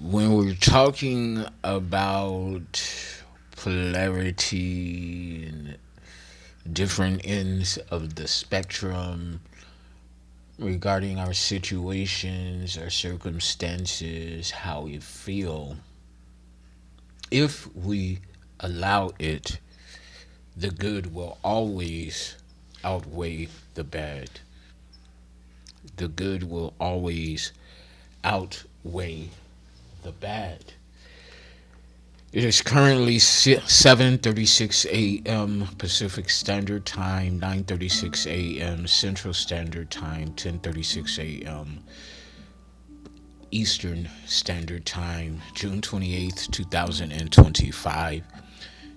When we're talking about polarity and different ends of the spectrum regarding our situations, our circumstances, how we feel, if we allow it, the good will always outweigh the bad. The good will always outweigh the bad. It is currently 7:36 a.m. Pacific Standard Time, 9:36 a.m. Central Standard Time, 10:36 a.m. Eastern Standard Time, June 28th, 2025.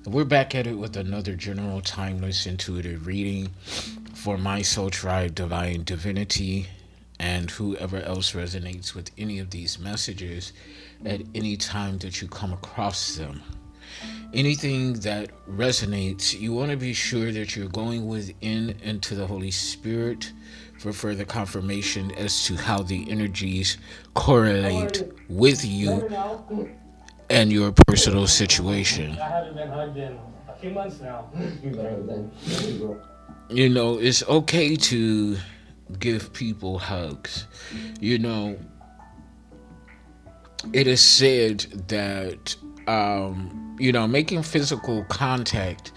We're back at it with another general timeless intuitive reading for my soul tribe, divine divinity, and whoever else resonates with any of these messages at any time that you come across them. Anything that resonates, you want to be sure that you're going within into the Holy Spirit for further confirmation as to how the energies correlate with you and your personal situation. I haven't been hugged in a few months now. You know, it's okay to give people hugs. You know, it is said that, making physical contact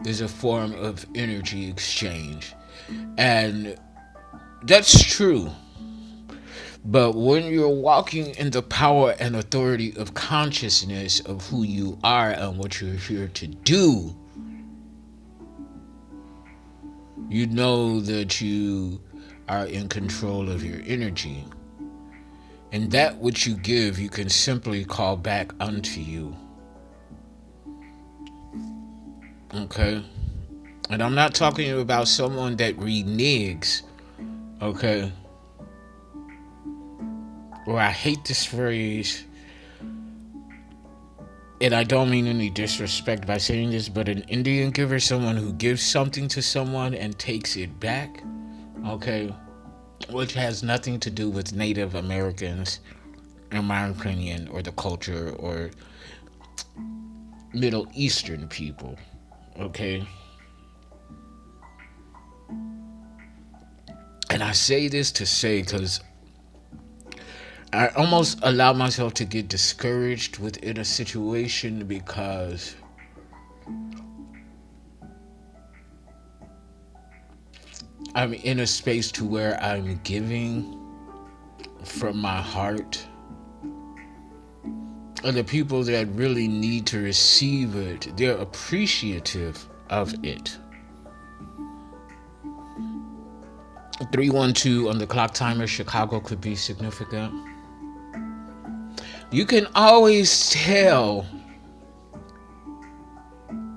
is a form of energy exchange. And that's true. But when you're walking in the power and authority of consciousness of who you are and what you're here to do, you know that you are in control of your energy. And that which you give, you can simply call back unto you. Okay? And I'm not talking about someone that reneges. Okay? Well, I hate this phrase, and I don't mean any disrespect by saying this, but an Indian giver, someone who gives something to someone and takes it back, okay, which has nothing to do with Native Americans, in my opinion, or the culture, or Middle Eastern people, okay? And I say this to say, because I almost allow myself to get discouraged within a situation because I'm in a space to where I'm giving from my heart. And the people that really need to receive it, they're appreciative of it. 312 on the clock timer, Chicago could be significant. You can always tell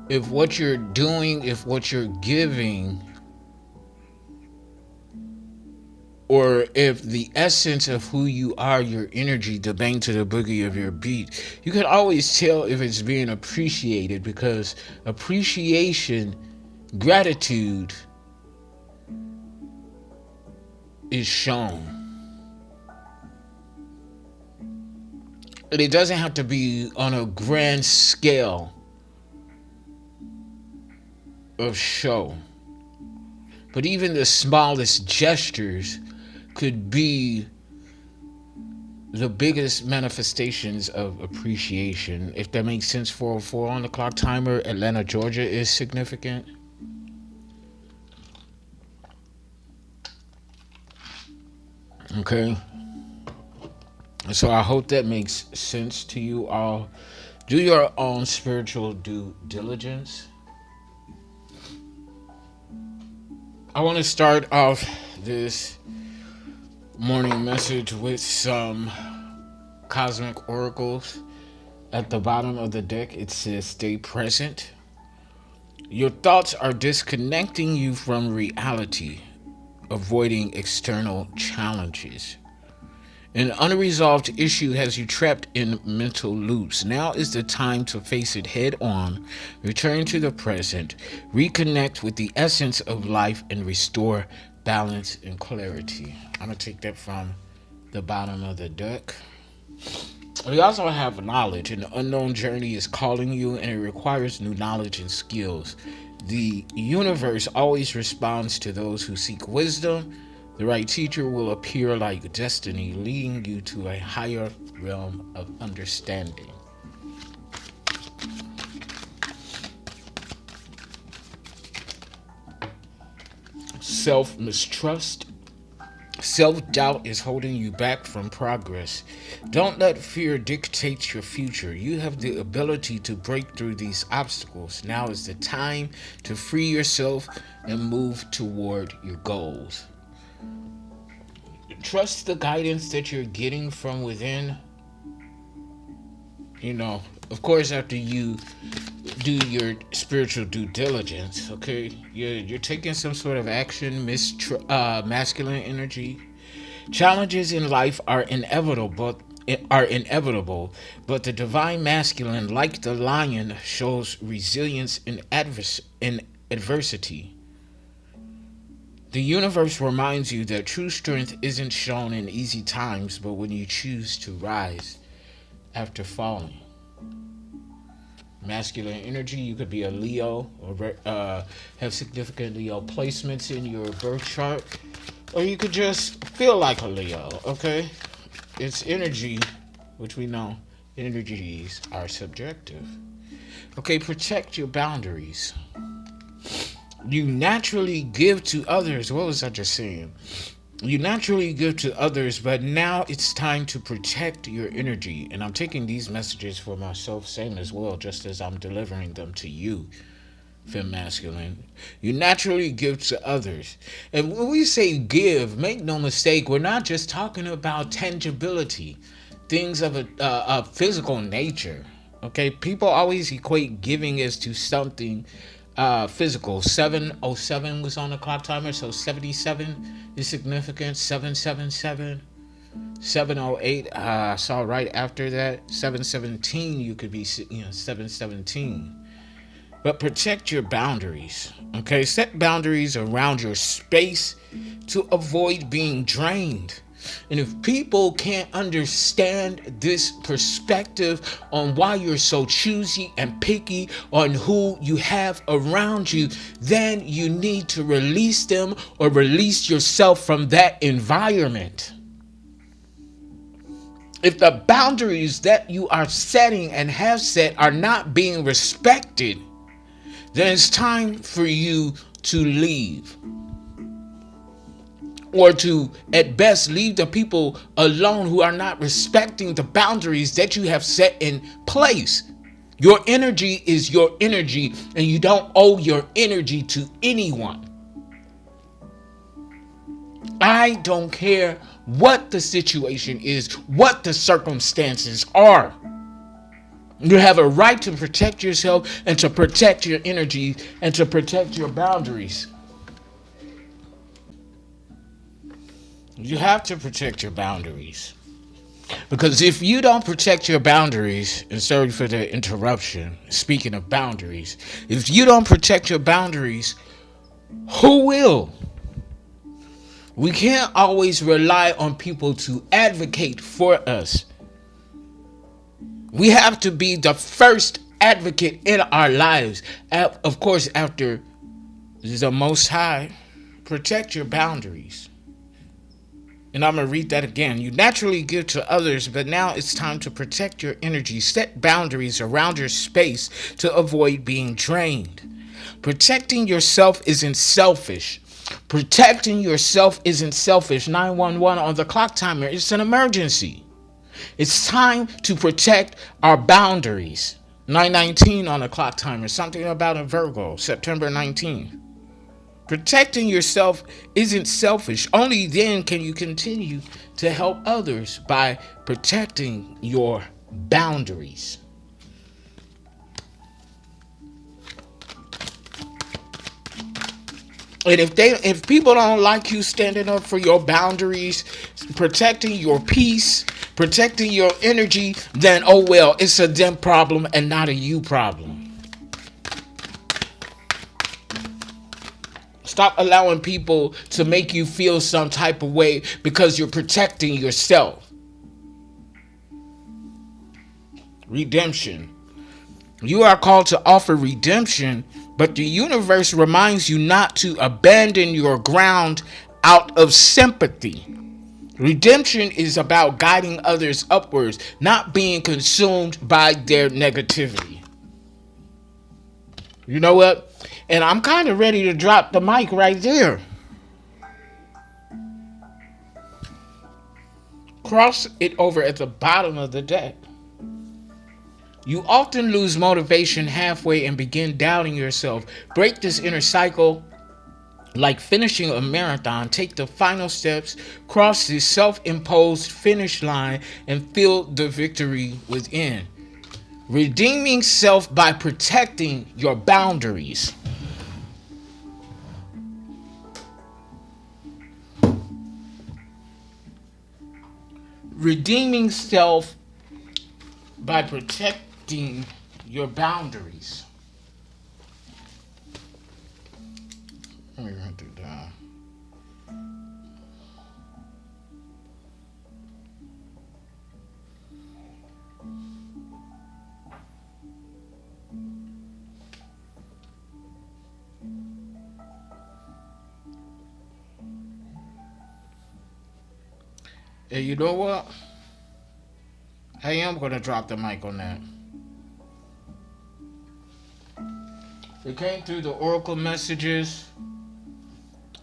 if what you're doing, if what you're giving, or if the essence of who you are, your energy, the bang to the boogie of your beat, you can always tell if it's being appreciated, because appreciation, gratitude is shown. And it doesn't have to be on a grand scale of show. But even the smallest gestures could be the biggest manifestations of appreciation. If that makes sense. 404 on the clock timer, Atlanta, Georgia is significant. Okay. So I hope that makes sense to you all. Do your own spiritual due diligence. I want to start off this morning message with some cosmic oracles. At the bottom of the deck, it says, stay present. Your thoughts are disconnecting you from reality, avoiding external challenges. An unresolved issue has you trapped in mental loops. Now is the time to face it head on, return to the present, reconnect with the essence of life, and restore balance and clarity. I'm going to take that from the bottom of the deck. We also have knowledge. An unknown journey is calling you, and it requires new knowledge and skills. The universe always responds to those who seek wisdom. The right teacher will appear like destiny, leading you to a higher realm of understanding. Self mistrust. Self doubt is holding you back from progress. Don't let fear dictate your future. You have the ability to break through these obstacles. Now is the time to free yourself and move toward your goals. Trust the guidance that you're getting from within. Of course, after you do your spiritual due diligence, okay? You're taking some sort of action, masculine energy. Challenges in life are inevitable, but the divine masculine, like the lion, shows resilience in adversity. The universe reminds you that true strength isn't shown in easy times, but when you choose to rise after falling. Masculine energy, you could be a Leo or have significant Leo placements in your birth chart, or you could just feel like a Leo, okay? It's energy, which we know energies are subjective. Okay, protect your boundaries. You naturally give to others. What was I just saying? You naturally give to others, but now it's time to protect your energy. And I'm taking these messages for myself, same as well, just as I'm delivering them to you, fem masculine. You naturally give to others. And when we say give, make no mistake, we're not just talking about tangibility, things of a physical nature. Okay, people always equate giving as to something physical. 707 was on the clock timer, so 77 is significant. 777, 708. I saw right after that 717. You could be 717. But protect your boundaries. Okay, set boundaries around your space to avoid being drained. And if people can't understand this perspective on why you're so choosy and picky on who you have around you, then you need to release them or release yourself from that environment. If the boundaries that you are setting and have set are not being respected, then it's time for you to leave. Or to, at best, leave the people alone who are not respecting the boundaries that you have set in place. Your energy is your energy, and you don't owe your energy to anyone. I don't care what the situation is, what the circumstances are. You have a right to protect yourself and to protect your energy and to protect your boundaries. You have to protect your boundaries. Because if you don't protect your boundaries, and sorry for the interruption, speaking of boundaries, if you don't protect your boundaries, who will? We can't always rely on people to advocate for us. We have to be the first advocate in our lives. Of course, after the Most High, protect your boundaries. And I'm going to read that again. You naturally give to others, but now it's time to protect your energy. Set boundaries around your space to avoid being drained. Protecting yourself isn't selfish. Protecting yourself isn't selfish. 911 on the clock timer. It's an emergency. It's time to protect our boundaries. 919 on the clock timer. Something about a Virgo. September 19th. Protecting yourself isn't selfish. Only then can you continue to help others by protecting your boundaries. And if people don't like you standing up for your boundaries, protecting your peace, protecting your energy, then oh well, it's a them problem and not a you problem. Stop allowing people to make you feel some type of way because you're protecting yourself. Redemption. You are called to offer redemption, but the universe reminds you not to abandon your ground out of sympathy. Redemption is about guiding others upwards, not being consumed by their negativity. You know what? And I'm kind of ready to drop the mic right there. Cross it over at the bottom of the deck. You often lose motivation halfway and begin doubting yourself. Break this inner cycle like finishing a marathon. Take the final steps, cross the self-imposed finish line, and feel the victory within. Redeeming self by protecting your boundaries. Redeeming self by protecting your boundaries. Let me write it down. Hey, you know what? I am going to drop the mic on that. It came through the oracle messages,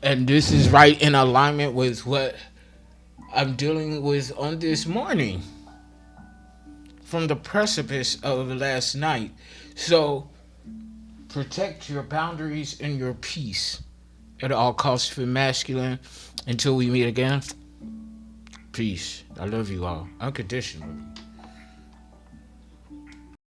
and this is right in alignment with what I'm dealing with on this morning from the precipice of last night. So, protect your boundaries and your peace at all costs for masculine. Until we meet again, peace. I love you all unconditionally.